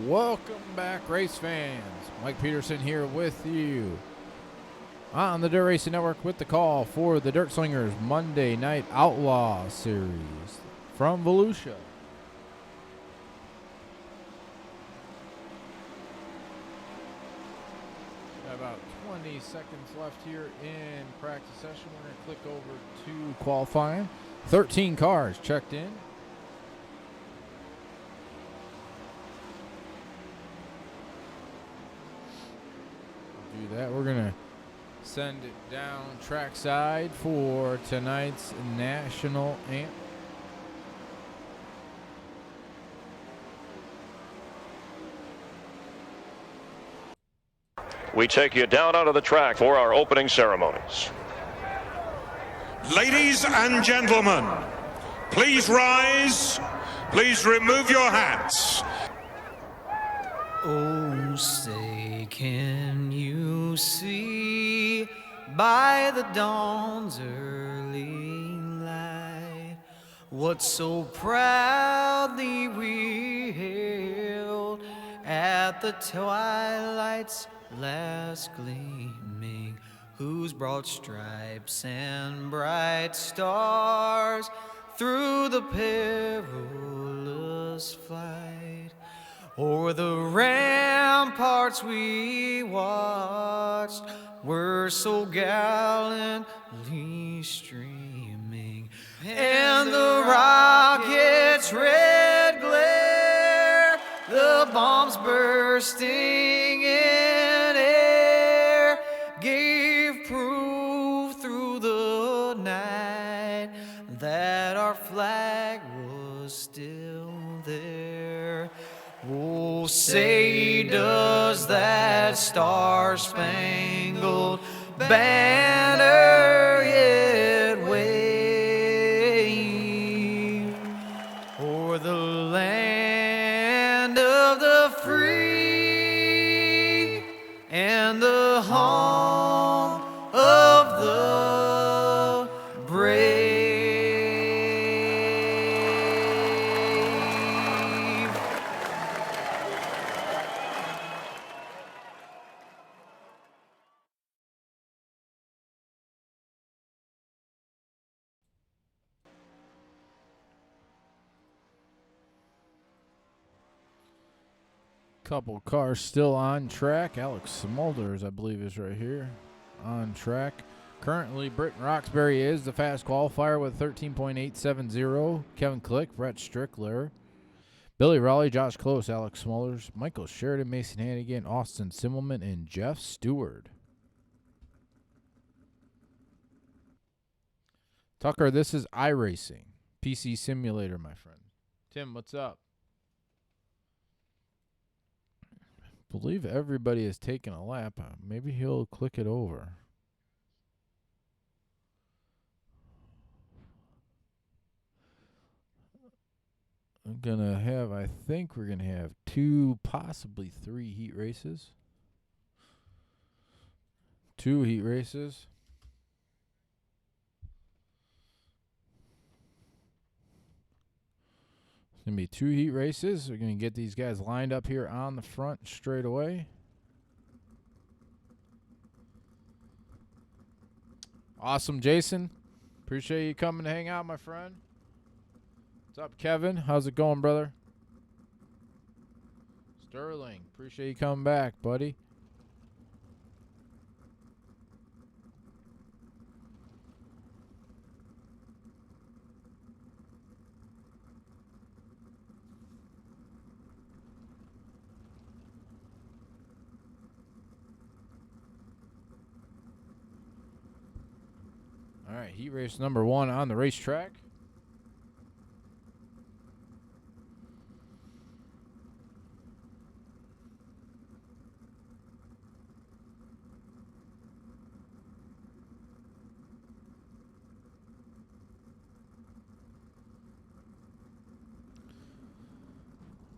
Welcome back, race fans. Mike Peterson here with you on the Dirt Racing Network with the call for the Dirt Slingers Monday Night Outlaw Series from Volusia. Got about 20 seconds left here in practice session. We're going to click over to qualifying. 13 cars checked in. Do that. We're gonna send it down trackside for tonight's national anthem. We take you down onto the track for our opening ceremonies. Ladies and gentlemen, please rise. Please remove your hats. Oh, say, can you see by the dawn's early light what so proudly we hailed at the twilight's last gleaming, whose broad stripes and bright stars through the perilous flight o'er the ramparts we watched were so gallantly streaming, and the rocket's red glare, the bombs bursting in air, gave proof through the night that our flag was still there. Oh, say, does that star-spangled banner yet wave o'er the land of the free and the home of the brave? Couple cars still on track. Alex Smulders, I believe, is right here on track. Currently, Britton Roxbury is the fast qualifier with 13.870. Kevin Click, Brett Strickler, Billy Raleigh, Josh Close, Alex Smulders, Michael Sheridan, Mason Hannigan, Austin Simmelman, and Jeff Stewart. Tucker, this is iRacing, PC Simulator, my friend. Tim, what's up? Believe everybody has taken a lap. Maybe he'll click it over. I think we're gonna have 2, possibly 3 heat races. 2 heat races. It's going to be 2 heat races. We're going to get these guys lined up here on the front straight away. Awesome, Jason. Appreciate you coming to hang out, my friend. What's up, Kevin? How's it going, brother? Sterling, appreciate you coming back, buddy. All right, heat race number 1 on the racetrack.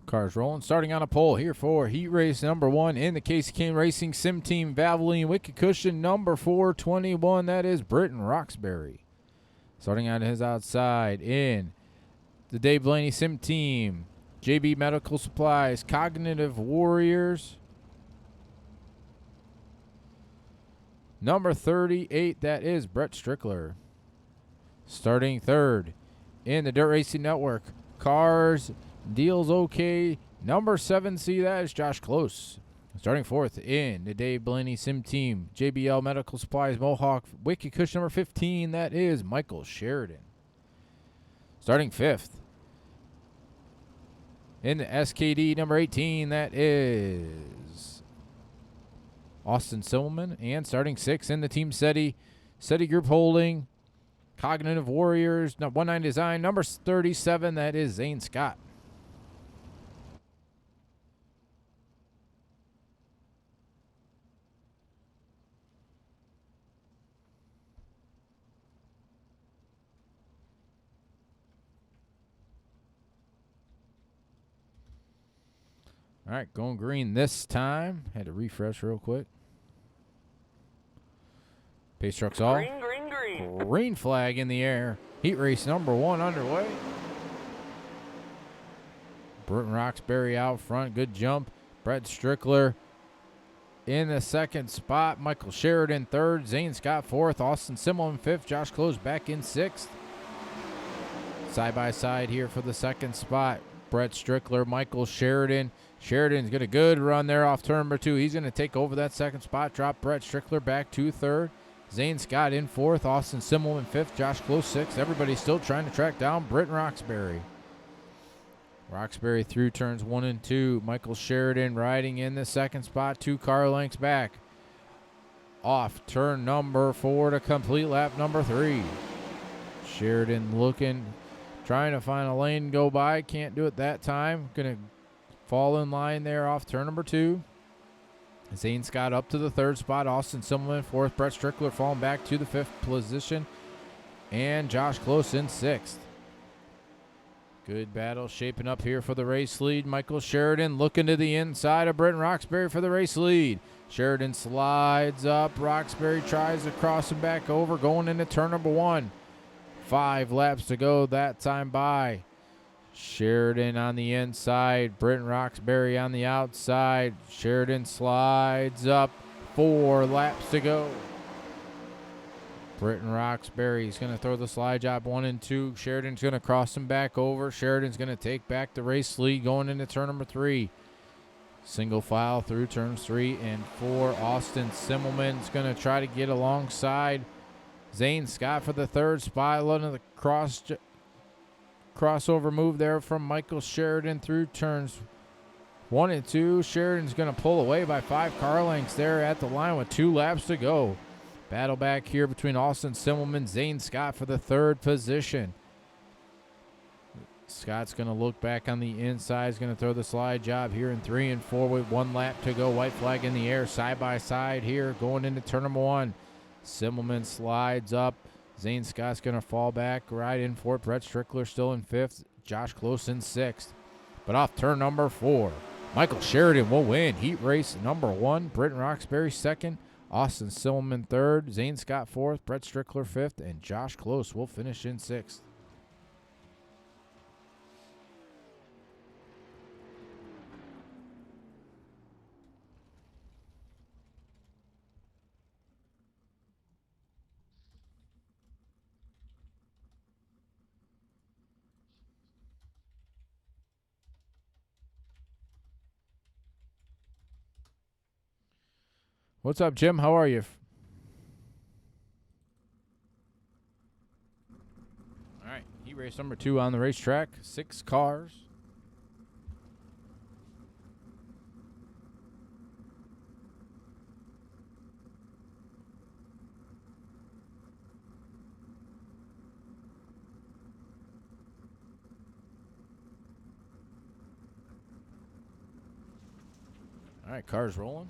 Cars rolling, starting on a pole here for heat race number 1 in the Casey Kane Racing Sim Team Valvoline Wicked Cushion number 421. That is Britton Roxbury. Starting on his outside in the Dave Blaney Sim Team JB Medical Supplies, Cognitive Warriors. Number 38, that is Brett Strickler. Starting third in the Dirt Racing Network, Cars Deals OK. Number 7C, that is Josh Close. Starting fourth in the Dave Blaney Sim Team, JBL Medical Supplies, Mohawk, Wicked Kush number 15, that is Michael Sheridan. Starting fifth in the SKD number 18, that is Austin Silverman. And starting sixth in the Team SETI Group Holding, Cognitive Warriors, 19 Design, number 37, that is Zane Scott. All right, going green this time. Had to refresh real quick. Pace trucks all. Green, green, green. Green flag in the air. Heat race number 1 underway. Britton Roxbury out front. Good jump. Brett Strickler in the second spot. Michael Sheridan third. Zane Scott fourth. Austin Simmel in fifth. Josh Close back in sixth. Side by side here for the second spot. Brett Strickler, Michael Sheridan. Sheridan's got a good run there off turn number 2. He's going to take over that second spot. Drop Brett Strickler back to third. Zane Scott in fourth. Austin Simmel in fifth. Josh Close sixth. Everybody's still trying to track down Britton Roxbury. Roxbury through turns 1 and 2. Michael Sheridan riding in the second spot. 2 car lengths back. Off turn number 4 to complete lap number 3. Sheridan looking, trying to find a lane to go by. Can't do it that time. Going to fall in line there off turn number 2. Zane Scott up to the third spot. Austin Simmelman fourth. Brett Strickler falling back to the fifth position. And Josh Close in sixth. Good battle shaping up here for the race lead. Michael Sheridan looking to the inside of Britton Roxbury for the race lead. Sheridan slides up. Roxbury tries to cross him back over, going into turn number 1. 5 laps to go that time by. Sheridan on the inside. Britton Roxbury on the outside. Sheridan slides up. 4 laps to go. Britton Roxbury is going to throw the slide job 1 and 2. Sheridan's going to cross him back over. Sheridan's going to take back the race lead going into turn number 3. Single file through turns 3 and 4. Austin Simmelman's going to try to get alongside Zane Scott for the third spot. Letting the crossover move there from Michael Sheridan through turns 1 and 2. Sheridan's going to pull away by 5 car lengths there at the line with 2 laps to go. Battle back here between Austin Simmelman, Zane Scott for the third position. Scott's going to look back on the inside. He's going to throw the slide job here in 3 and 4 with 1 lap to go. White flag in the air, side by side here going into turn number 1. Simmelman slides up. Zane Scott's going to fall back right in fourth. Brett Strickler still in fifth. Josh Close in sixth. But off turn number 4, Michael Sheridan will win heat race number 1. Britton Roxbury second. Austin Simmelman third. Zane Scott fourth. Brett Strickler fifth. And Josh Close will finish in sixth. What's up, Jim? How are you? All right, heat race number 2 on the racetrack. 6 cars. All right, cars rolling.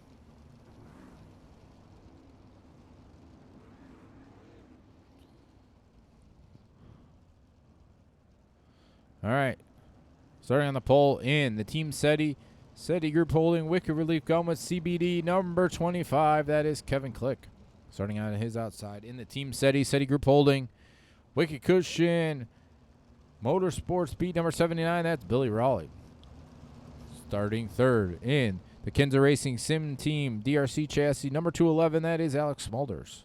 All right, starting on the pole in the Team SETI Group Holding Wicked Relief Gun with CBD number 25. That is Kevin Click. Starting on his outside in the Team SETI Group Holding Wicked Cushion Motorsports Speed number 79. That's Billy Raleigh. Starting third in the Kinza Racing Sim Team DRC chassis number 211, that is Alex Smulders.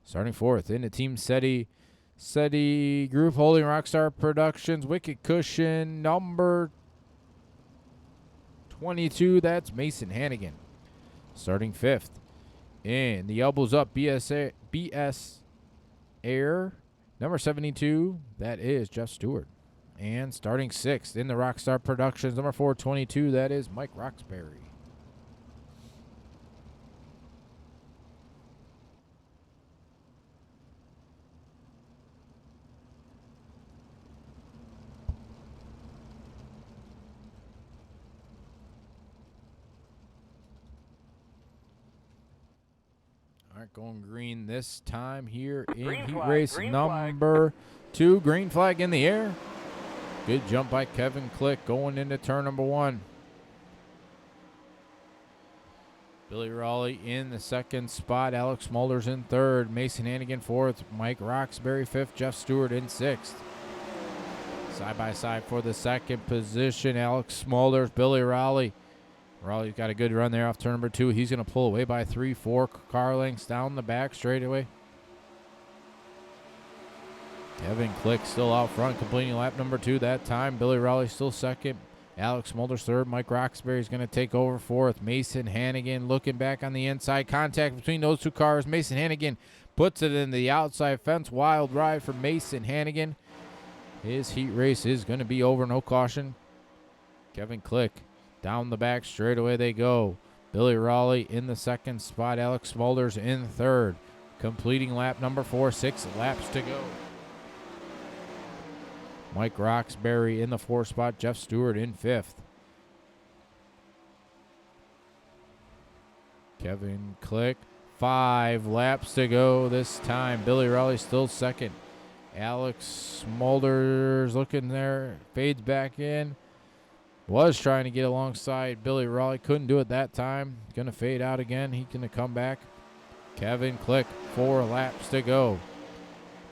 Starting fourth in the Team SETI Group holding Rockstar Productions Wicked Cushion number 22, that's Mason Hannigan. Starting fifth in the Elbows Up BS Air number 72, that is Jeff Stewart. And starting sixth in the Rockstar Productions number 422, that is Mike Roxbury. All right, going green this time here in heat race number 2. Green flag in the air. Good jump by Kevin Click going into turn number 1. Billy Raleigh in the second spot. Alex Smulders in third. Mason Hannigan fourth. Mike Roxbury fifth. Jeff Stewart in sixth. Side by side for the second position. Alex Smulders, Billy Raleigh. Raleigh's got a good run there off turn number 2. He's going to pull away by 3-4 car lengths down the back straightaway. Kevin Click still out front, completing lap number 2 that time. Billy Raleigh still second. Alex Smulders third. Mike Roxbury is going to take over fourth. Mason Hannigan looking back on the inside. Contact between those two cars. Mason Hannigan puts it in the outside fence. Wild ride for Mason Hannigan. His heat race is going to be over. No caution. Kevin Click down the back straightaway they go. Billy Raleigh in the second spot. Alex Smulders in third. Completing lap number 4. 6 laps to go. Mike Roxbury in the 4th spot. Jeff Stewart in 5th. Kevin Click. 5 laps to go this time. Billy Raleigh still second. Alex Smulders looking there. Fades back in. Was trying to get alongside Billy Raleigh. Couldn't do it that time. Going to fade out again. He's going to come back. Kevin Click. 4 laps to go.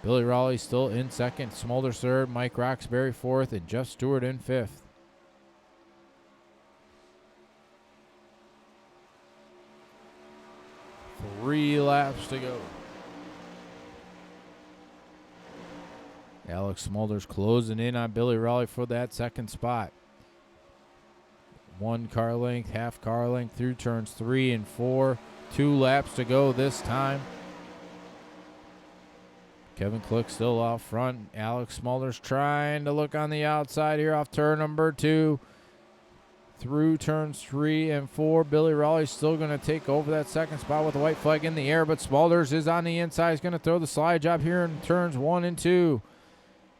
Billy Raleigh still in second. Smulders third. Mike Roxbury fourth. And Jeff Stewart in 5th. Three laps to go. Alex Smulders closing in on Billy Raleigh for that second spot. 1 car length, half car length through turns 3 and 4. 2 laps to go this time. Kevin Click still out front. Alex Smulders trying to look on the outside here off turn number 2. Through turns 3 and 4. Billy Raleigh still going to take over that second spot with the white flag in the air, but Smulders is on the inside. He's going to throw the slide job here in turns 1 and 2.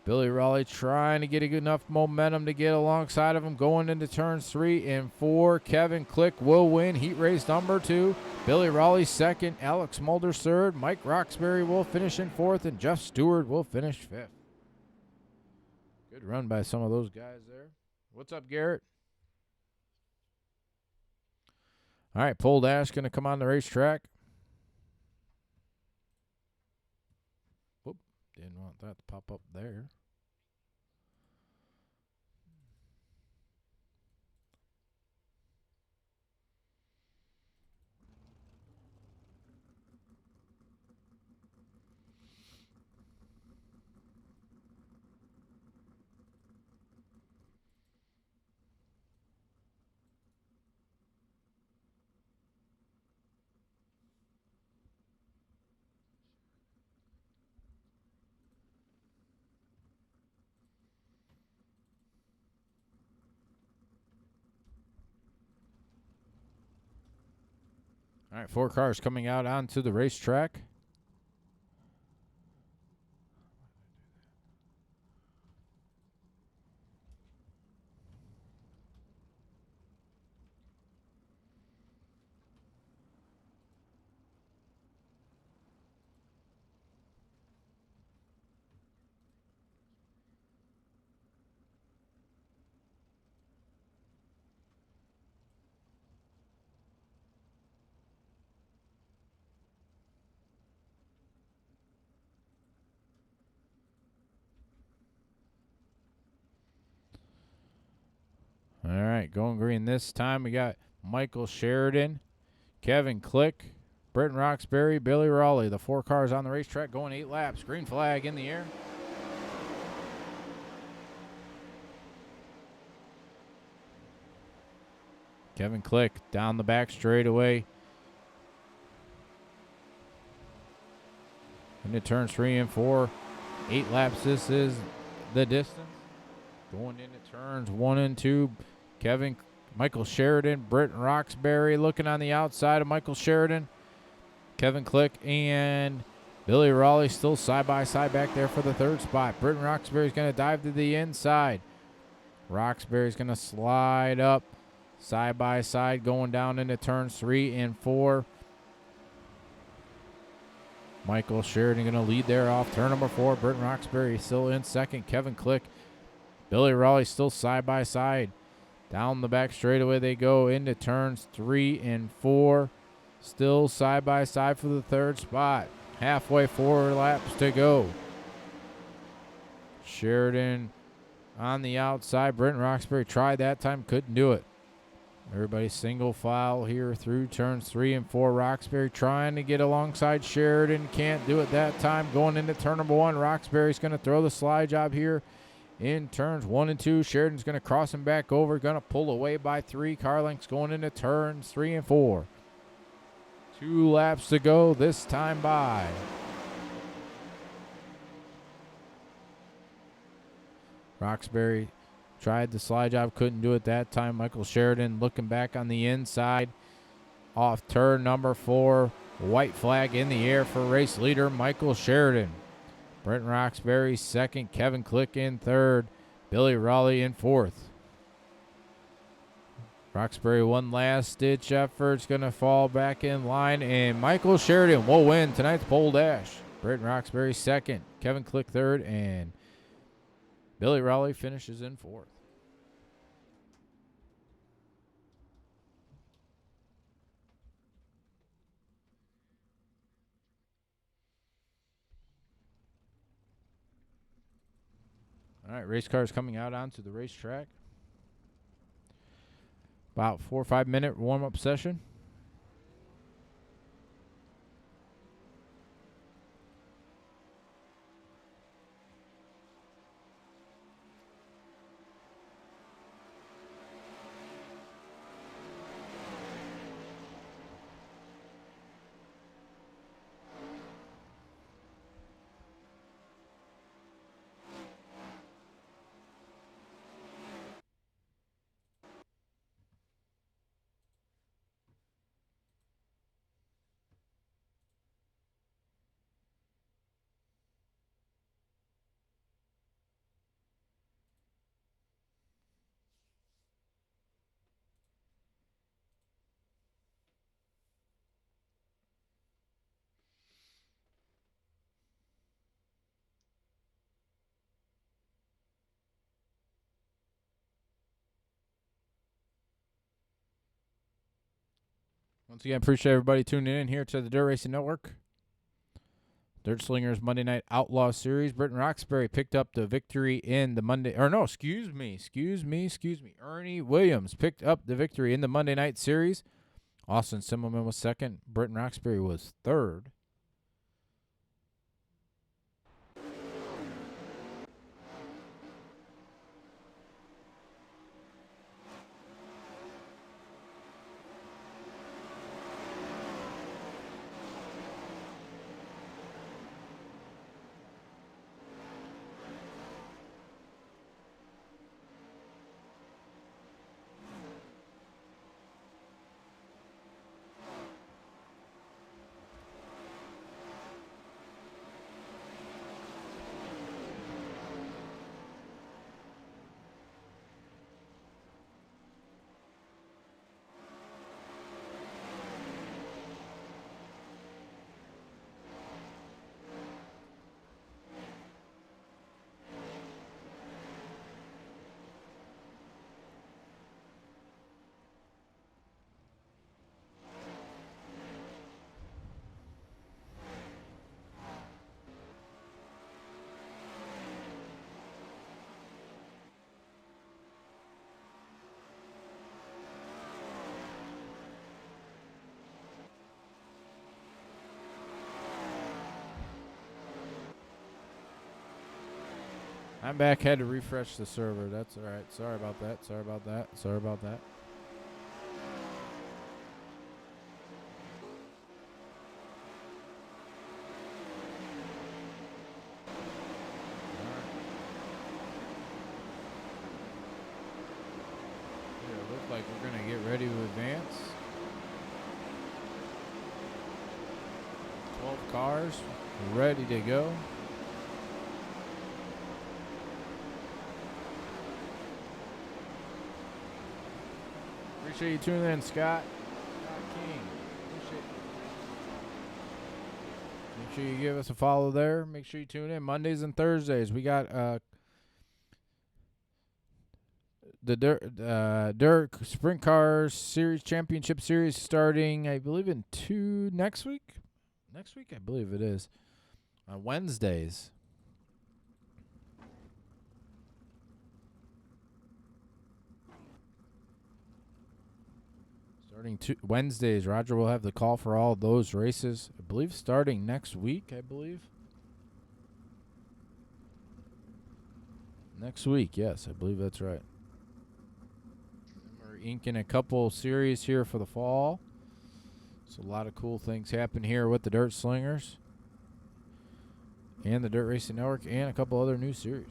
Billy Raleigh trying to get a good enough momentum to get alongside of him going into turns 3 and 4. Kevin Click will win heat race number 2. Billy Raleigh second. Alex Smulders third. Mike Roxbury will finish in 4th, and Jeff Stewart will finish 5th. Good run by some of those guys there. What's up, Garrett? All right, Pole Dash going to come on the racetrack. Whoop, didn't want that to pop up there. All right, 4 cars coming out onto the racetrack. right, going green this time. We got Michael Sheridan, Kevin Click, Britton Roxbury, Billy Raleigh. The 4 cars on the racetrack going 8 laps. Green flag in the air. Kevin Click down the back straightaway. Into turns 3 and 4. 8 laps, this is the distance. Going into turns 1 and 2. Michael Sheridan, Britton Roxbury looking on the outside of Michael Sheridan. Kevin Click and Billy Raleigh still side by side back there for the 3rd spot. Britton Roxbury's going to dive to the inside. Roxbury's going to slide up side by side going down into turns 3 and 4. Michael Sheridan going to lead there off turn number 4. Britton Roxbury still in second. Kevin Click, Billy Raleigh still side by side. Down the back straightaway they go into turns 3 and 4. Still side by side for the 3rd spot. Halfway, 4 laps to go. Sheridan on the outside. Britton Roxbury tried that time, couldn't do it. Everybody single file here through turns 3 and 4. Roxbury trying to get alongside Sheridan. Can't do it that time. Going into turn number 1. Roxbury's going to throw the slide job here in turns 1 and 2. Sheridan's going to cross him back over. Going to pull away by 3 car lengths going into turns 3 and 4. 2 laps to go this time by. Roxbury tried the slide job, couldn't do it that time. Michael Sheridan looking back on the inside. Off turn number 4. White flag in the air for race leader Michael Sheridan. Britton Roxbury second. Kevin Click in third. Billy Raleigh in fourth. Roxbury one last ditch effort. It's going to fall back in line. And Michael Sheridan will win tonight's pole dash. Britton Roxbury second. Kevin Click third. And Billy Raleigh finishes in fourth. All right, race cars coming out onto the racetrack. About 4 or 5 minute warm-up session. Once again, appreciate everybody tuning in here to the Dirt Racing Network. Dirt Slingers Monday Night Outlaw Series. Britton Roxbury picked up the victory in the Monday. Or no, excuse me. Ernie Williams picked up the victory in the Monday Night Series. Austin Simmelman was second. Britton Roxbury was third. I'm back. Had to refresh the server. That's all right. Sorry about that. Sorry about that. Sorry about that. It looks like we're going to get ready to advance. 12 cars ready to go. Appreciate you tuning in, Scott. King. Appreciate it. Make sure you give us a follow there. Make sure you tune in Mondays and Thursdays. We got the Dirt Sprint Cars Series Championship Series starting, I believe, in next week. Next week, I believe it is. On Wednesdays. Starting Wednesdays, Roger will have the call for all those races. I believe starting next week, I believe. Next week, yes, I believe that's right. And we're inking a couple series here for the fall. So a lot of cool things happen here with the Dirt Slingers and the Dirt Racing Network and a couple other new series.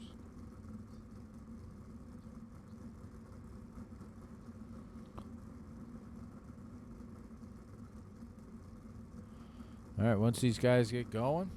All right, once these guys get going.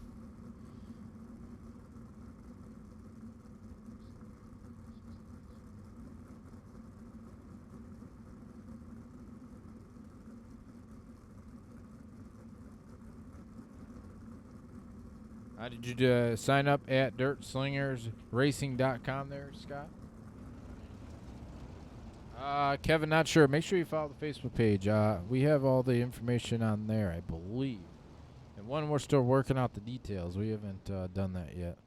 Did you sign up at dirtslingersracing.com there, Scott? Kevin, not sure. Make sure you follow the Facebook page. We have all the information on there, I believe. And one, we're still working out the details. We haven't done that yet.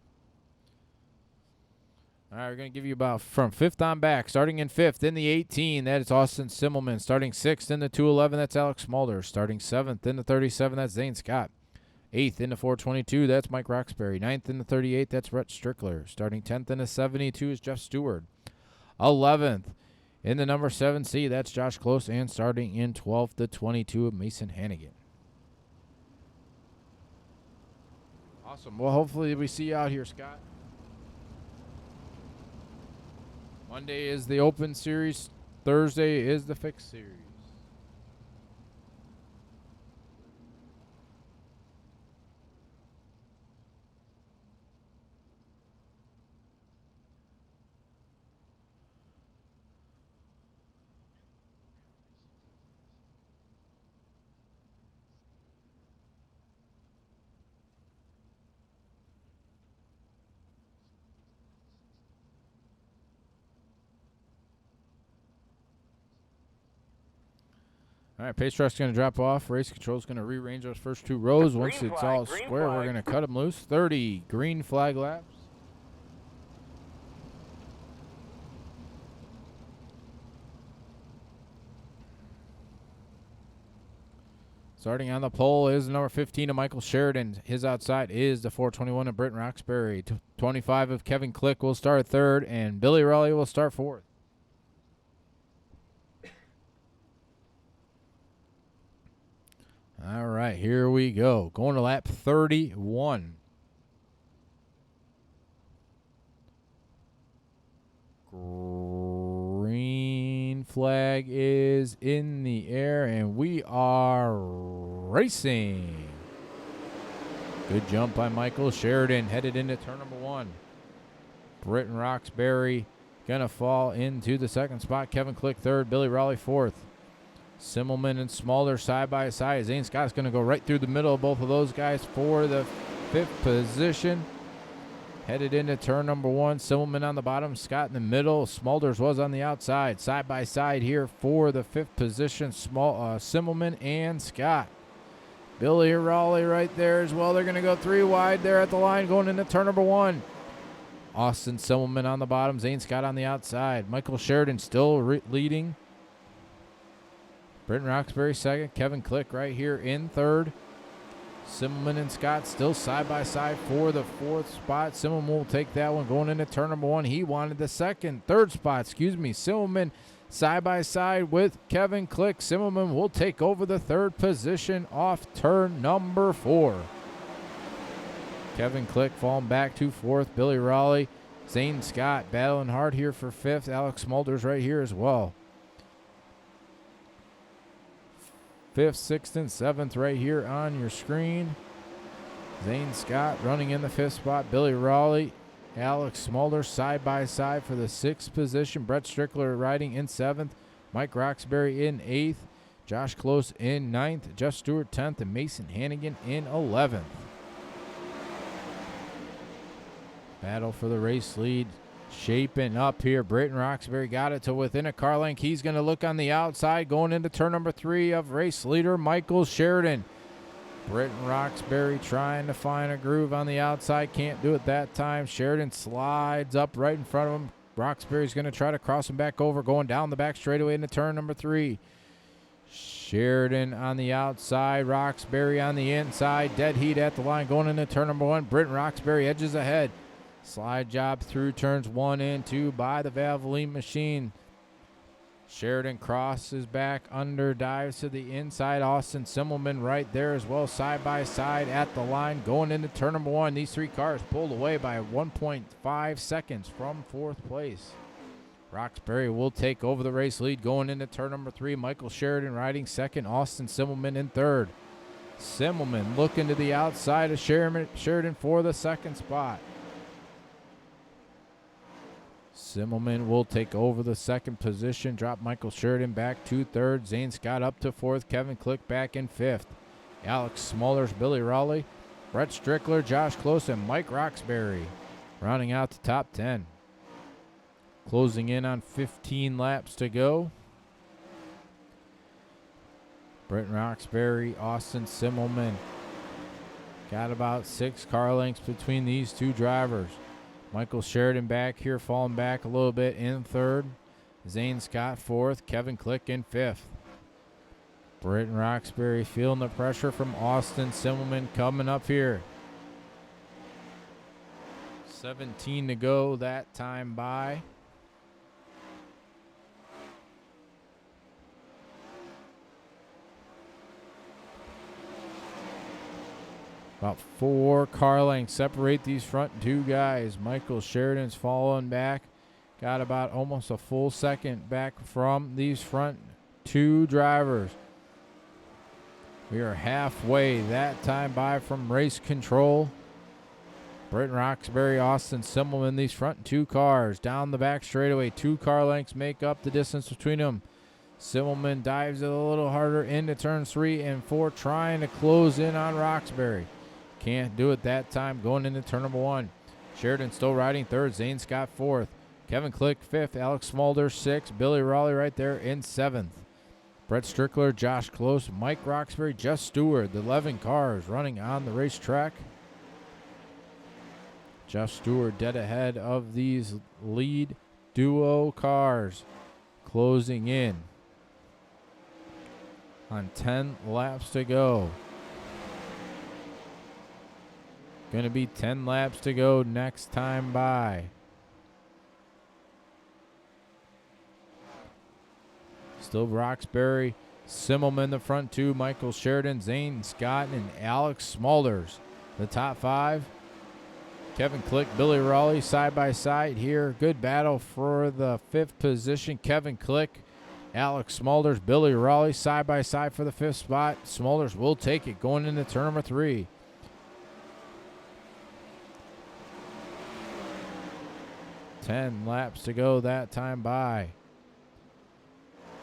All right, we're going to give you about from 5th on back. Starting in 5th in the 18, that is Austin Simmelman. Starting 6th in the 211, that's Alex Smolder. Starting 7th in the 37, that's Zane Scott. 8th in the 422, that's Mike Roxbury. 9th in the 38, that's Rhett Strickler. Starting 10th in the 72 is Jeff Stewart. 11th in the number 7C, that's Josh Close. And starting in 12th, the 22 of Mason Hannigan. Awesome. Well, hopefully we see you out here, Scott. Monday is the Open Series. Thursday is the Fixed Series. All right, pace truck's going to drop off. Race control's going to rearrange those first two rows. Once it's all square, we're going to cut them loose. 30 green flag laps. Starting on the pole is the number 15 of Michael Sheridan. His outside is the 421 of Britton Roxbury. 25 of Kevin Click will start third, and Billy Raleigh will start fourth. All right, here we go. Going to lap 31. Green flag is in the air, and we are racing. Good jump by Michael Sheridan, headed into turn number 1. Britton Roxbury going to fall into the second spot. Kevin Click third, Billy Raleigh fourth. Simmelman and Smolder side by side. Zane Scott's going to go right through the middle of both of those guys for the 5th position. Headed into turn number 1. Simmelman on the bottom, Scott in the middle. Smolders was on the outside. Side by side here for the 5th position. Simmelman and Scott. Billy Raleigh right there as well. They're going to go 3 wide there at the line going into turn number 1. Austin Simmelman on the bottom. Zane Scott on the outside. Michael Sheridan still leading. Britton Roxbury second. Kevin Click right here in third. Simmelman and Scott still side by side for the 4th spot. Simmelman will take that one going into turn number 1. He wanted the third spot, Simmelman side by side with Kevin Click. Simmelman will take over the 3rd position off turn number 4. Kevin Click falling back to 4th. Billy Raleigh, Zane Scott battling hard here for 5th. Alex Smulders right here as well. 5th, 6th, and 7th right here on your screen. Zane Scott running in the 5th spot. Billy Raleigh, Alex Smulders side by side for the 6th position. Brett Strickler riding in 7th. Mike Roxbury in 8th. Josh Close in 9th. Jeff Stewart 10th. And Mason Hannigan in 11th. Battle for the race lead shaping up here. Britton Roxbury got it to within a car length. He's going to look on the outside going into turn number 3 of race leader Michael Sheridan. Britton Roxbury trying to find a groove on the outside. Can't do it that time. Sheridan slides up right in front of him. Roxbury's going to try to cross him back over, going down the back straightaway into turn number 3. Sheridan on the outside. Roxbury on the inside. Dead heat at the line going into turn number 1. Britton Roxbury edges ahead. Slide job through turns 1 and 2 by the Valvoline machine. Sheridan crosses back under, dives to the inside. Austin Simmelman right there as well, side by side at the line going into turn number 1. These 3 cars pulled away by 1.5 seconds from 4th place. Roxbury will take over the race lead going into turn number 3. Michael Sheridan riding 2nd. Austin Simmelman in 3rd. Simmelman looking to the outside of Sheridan for the 2nd spot. Simmelman will take over the 2nd position, drop Michael Sheridan back to 3rd. Zane Scott up to 4th. Kevin Click back in 5th. Alex Smulders, Billy Raleigh, Brett Strickler, Josh Close, and Mike Roxbury rounding out the top 10. Closing in on 15 laps to go. Britton Roxbury, Austin Simmelman. Got about 6 car lengths between these 2 drivers. Michael Sheridan back here, falling back a little bit in 3rd. Zane Scott 4th. Kevin Click in 5th. Britton Roxbury feeling the pressure from Austin Simmelman coming up here. 17 to go that time by. About 4 car lengths separate these front 2 guys. Michael Sheridan's falling back. Got about almost a full second back from these front 2 drivers. We are halfway that time by from race control. Britton Roxbury, Austin Simmelman, these front 2 cars down the back straightaway. 2 car lengths make up the distance between them. Simmelman dives it a little harder into turns 3 and 4, trying to close in on Roxbury. Can't do it that time going into turn number 1. Sheridan still riding 3rd. Zane Scott 4th. Kevin Click 5th. Alex Smulders 6th. Billy Raleigh right there in 7th. Brett Strickler, Josh Close, Mike Roxbury, Jeff Stewart. The 11 cars running on the racetrack. Jeff Stewart dead ahead of these lead duo cars. Closing in on 10 laps to go. Going to be 10 laps to go next time by. Still Roxbury, Simmelman the front 2, Michael Sheridan, Zane Scott, and Alex Smulders. The top 5. Kevin Click, Billy Raleigh side by side here. Good battle for the 5th position. Kevin Click, Alex Smulders, Billy Raleigh side by side for the 5th spot. Smulders will take it going into turn number 3. Ten laps to go that time by.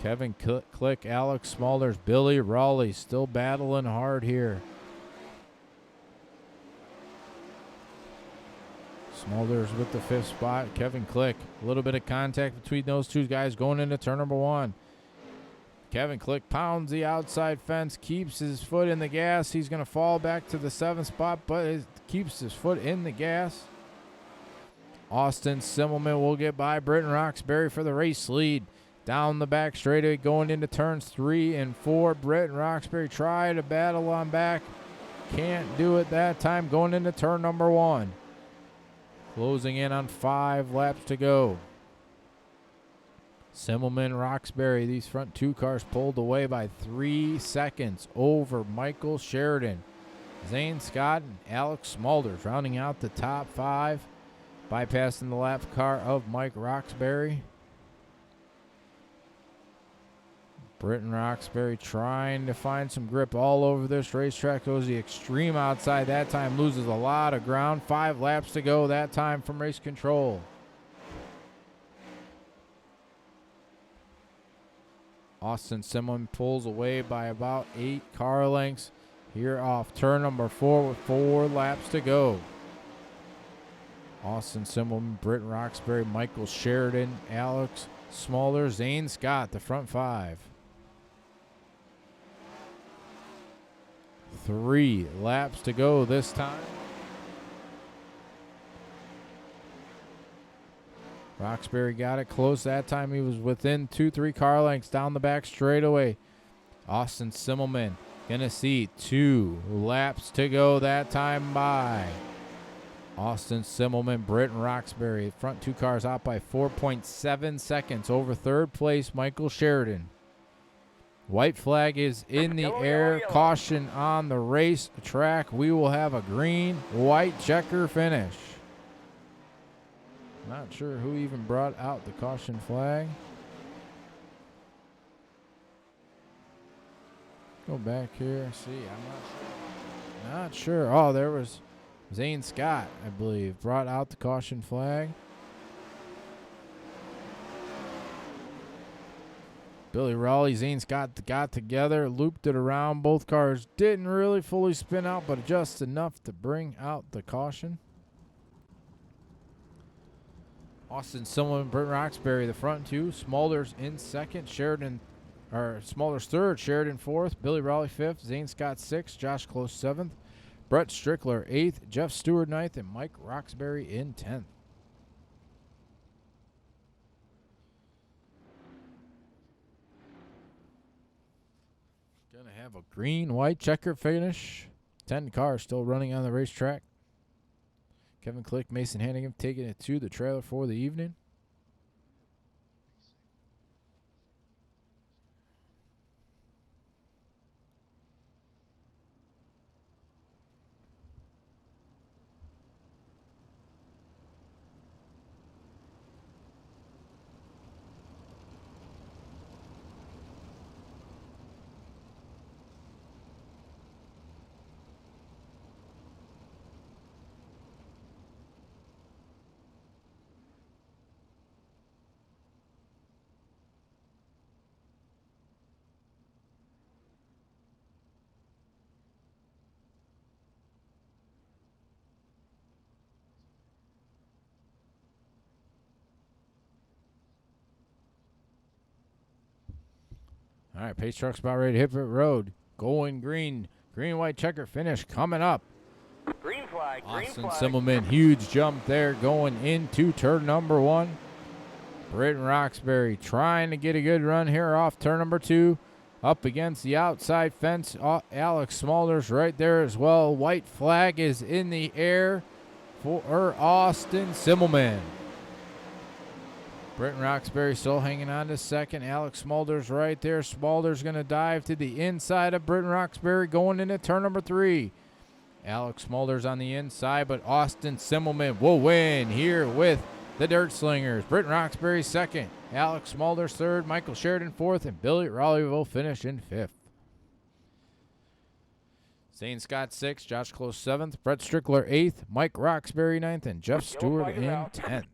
Kevin Click, Alex Smulders, Billy Raleigh still battling hard here. Smulders with the 5th spot. Kevin Click, a little bit of contact between those 2 guys going into turn number 1. Kevin Click pounds the outside fence, keeps his foot in the gas. He's going to fall back to the 7th spot, but keeps his foot in the gas. Austin Simmelman will get by Britton Roxbury for the race lead. Down the back straightaway going into turns 3 and 4. Britton Roxbury try to battle on back. can't do it that time going into turn number 1. Closing in on 5 laps to go. Simmelman, Roxbury, these front 2 cars pulled away by 3 seconds over Michael Sheridan. Zane Scott and Alex Smulders rounding out the top 5, bypassing the lap car of Mike Roxbury. Britton Roxbury trying to find some grip all over this racetrack. Goes the extreme outside that time, loses a lot of ground. 5 laps to go that time from race control. Austin Simon pulls away by about 8 car lengths here off turn number 4 with 4 laps to go. Austin Simon, Britton Roxbury, Michael Sheridan, Alex Smulders, Zane Scott, the front 5. 3 laps to go this time. Roxbury got it close that time. He was within 2-3 car lengths down the back straightaway. Austin Simmelman gonna see 2 laps to go that time by Austin Simmelman, Britton Roxbury. Front 2 cars out by 4.7 seconds over 3rd place Michael Sheridan. White flag is in the air. Caution on the race track. We will have a green-white checker finish. Not sure who even brought out the caution flag. Go back here. See, I'm not sure. Oh, there was Zane Scott, I believe, brought out the caution flag. Billy Raleigh, Zane Scott got together, looped it around. Both cars didn't really fully spin out, but just enough to bring out the caution. Austin Simmelman, Britton Roxbury, the front 2. Smulders in 2nd. Smulders 3rd. Sheridan 4th. Billy Raleigh 5th. Zane Scott 6th. Josh Close 7th. Brett Strickler 8th. Jeff Stewart 9th. And Mike Roxbury in 10th. Gonna have a green-white checker finish. 10 cars still running on the racetrack. Kevin Click, Mason Hannigan taking it to the trailer for the evening. All right, pace truck's about ready to hit pit road. Going green. Green-white checker finish coming up. Green flag, green Austin flag. Simmelman, huge jump there going into turn number 1. Britton Roxbury trying to get a good run here off turn number 2. Up against the outside fence. Alex Smulders right there as well. White flag is in the air for Austin Simmelman. Britton Roxbury still hanging on to 2nd. Alex Smulders right there. Smulders going to dive to the inside of Britton Roxbury going into turn number 3. Alex Smulders on the inside, but Austin Simmelman will win here with the Dirt Slingers. Britton Roxbury 2nd. Alex Smulders 3rd. Michael Sheridan 4th. And Billy Raleigh will finish in 5th. Zane Scott 6th. Josh Close 7th. Brett Strickler 8th. Mike Roxbury 9th. And Jeff Stewart in 10th.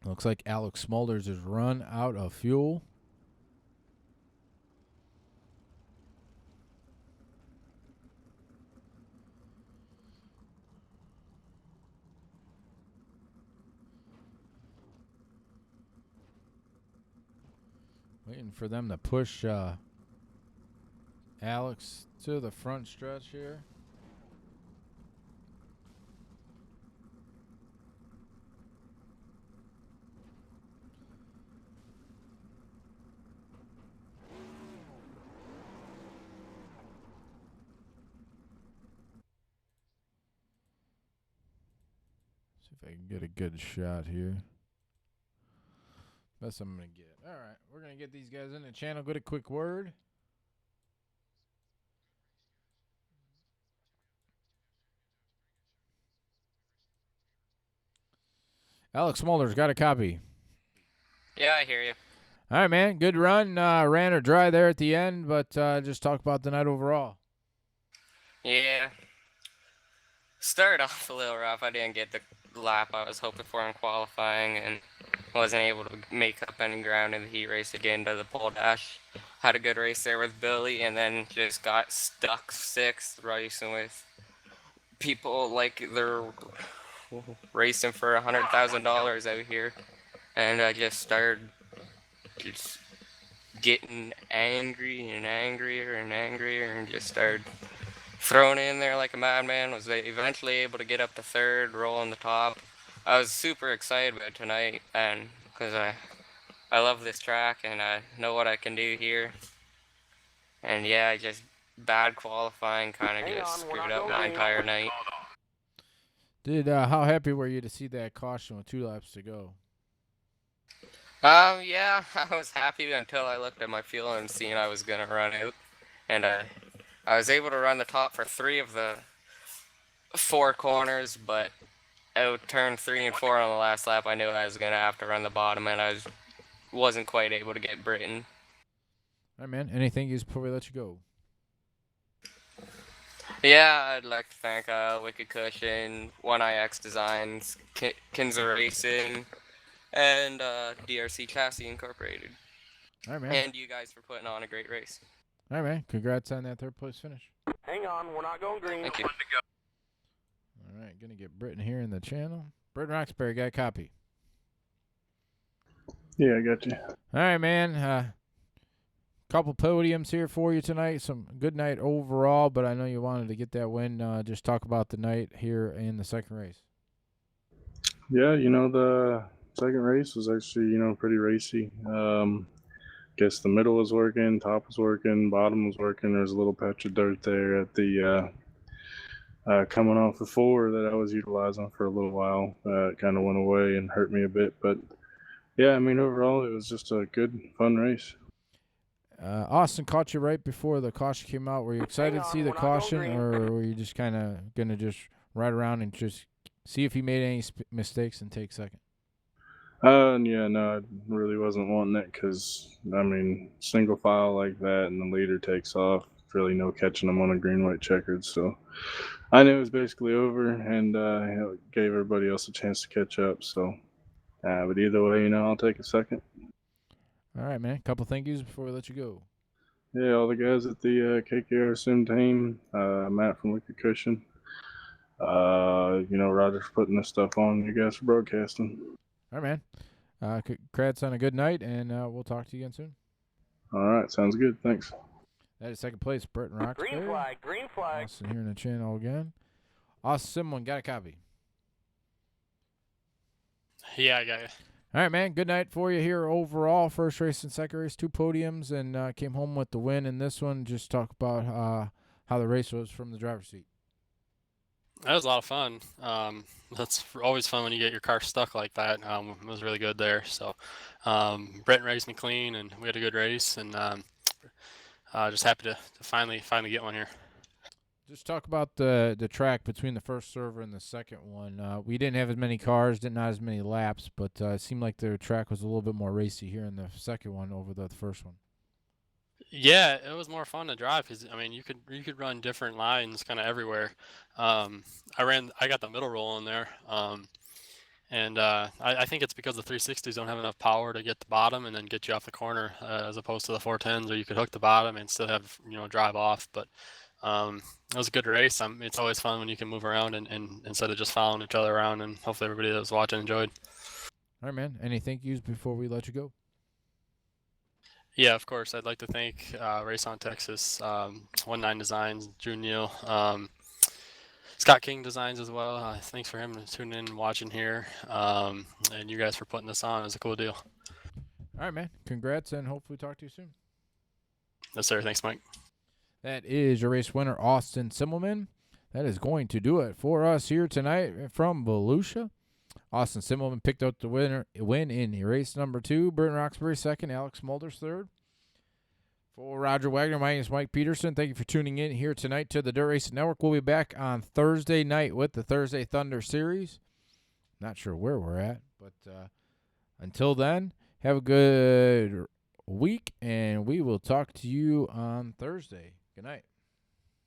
Looks like Alex Smulders has run out of fuel. Waiting for them to push Alex to the front stretch here. if I can get a good shot here. Best I'm going to get. All right, we're going to get these guys in the channel. Get a quick word. Alex Smolder's got a copy. Yeah, I hear you. All right, man. Good run. Ran or dry there at the end, but just talk about the night overall. Yeah. Started off a little rough. I didn't get the lap I was hoping for in qualifying and wasn't able to make up any ground in the heat race again to the pole dash. Had a good race there with Billy and then just got stuck sixth racing with people like they're racing for $100,000 out here. And I just started just getting angry and angrier and angrier and just started thrown in there like a madman. Was eventually able to get up to third, roll on the top. I was super excited about tonight, and because I love this track and I know what I can do here. And yeah, I just bad qualifying kind of just screwed up my entire night. How happy were you to see that caution with 2 laps to go? Yeah, I was happy until I looked at my fuel and seen I was gonna run out, and I was able to run the top for 3 of the 4 corners, but out turn 3 and 4 on the last lap, I knew I was gonna have to run the bottom, and I wasn't quite able to get Britain. All right, man. Anything else before we let you go? Yeah, I'd like to thank Wicked Cushion, 1IX Designs, Kinzer Racing, and DRC Chassis Incorporated. All right, man. And you guys for putting on a great race. All right, man. Congrats on that 3rd place finish. Hang on, we're not going green. Thank you. All right, gonna get Britton here in the channel. Britton Roxbury got a copy. Yeah, I got you. All right, man. Couple podiums here for you tonight. Some good night overall, but I know you wanted to get that win. Just talk about the night here in the 2nd race. Yeah, the second race was actually, pretty racy. Guess the middle was working, top was working, bottom was working. There's a little patch of dirt there at the coming off the 4 that I was utilizing for a little while. It kind of went away and hurt me a bit, but yeah, I mean, overall, it was just a good, fun race. Austin caught you right before the caution came out. Were you excited to see the caution, or were you just kind of going to just ride around and just see if he made any mistakes and take second? Yeah, no, I really wasn't wanting it because, I mean, single file like that and the leader takes off. Really no catching them on a green, white checkered. So I knew it was basically over and gave everybody else a chance to catch up. So, but either way, I'll take a second. All right, man. Couple thank yous before we let you go. Yeah, all the guys at the KKR Sim team, Matt from Wicked Cushion, Roger for putting this stuff on, you guys for broadcasting. All right, man. Congrats on a good night, and we'll talk to you again soon. All right, sounds good. Thanks. That is 2nd place, Britton Roxbury. Green flag, green flag. Austin here in the channel again. Austin, someone got a copy. Yeah, I got you. All right, man. Good night for you here overall. 1st race and 2nd race, 2 podiums, and came home with the win in this one. Just talk about how the race was from the driver's seat. That was a lot of fun. That's always fun when you get your car stuck like that. It was really good there. So Brent raced me clean, and we had a good race, and just happy to finally get one here. Just talk about the track between the first server and the second one. We didn't have as many cars, not as many laps, but it seemed like the track was a little bit more racy here in the second one over the first one. Yeah, it was more fun to drive because I mean you could run different lines kind of everywhere. I got the middle roll in there, and I think it's because the 360s don't have enough power to get the bottom and then get you off the corner as opposed to the 410s, where you could hook the bottom and still have drive off, but. It was a good race. It's always fun when you can move around and instead of just following each other around, and hopefully everybody that was watching enjoyed. All right, man. Any thank yous before we let you go? Yeah, of course. I'd like to thank Race on Texas, 19 Designs, Drew Neal, Scott King Designs as well. Thanks for him tuning in and watching here, and you guys for putting this on. It was a cool deal. All right, man. Congrats, and hopefully talk to you soon. Yes, sir. Thanks, Mike. That is your race winner, Austin Simmelman. That is going to do it for us here tonight from Volusia. Austin Simmelman picked out the win in race number 2. Britton Roxbury second. Alex Smulders third. For Roger Wagner, my name is Mike Peterson. Thank you for tuning in here tonight to the Dirt Racing Network. We'll be back on Thursday night with the Thursday Thunder Series. Not sure where we're at, but until then, have a good week, and we will talk to you on Thursday. Good night.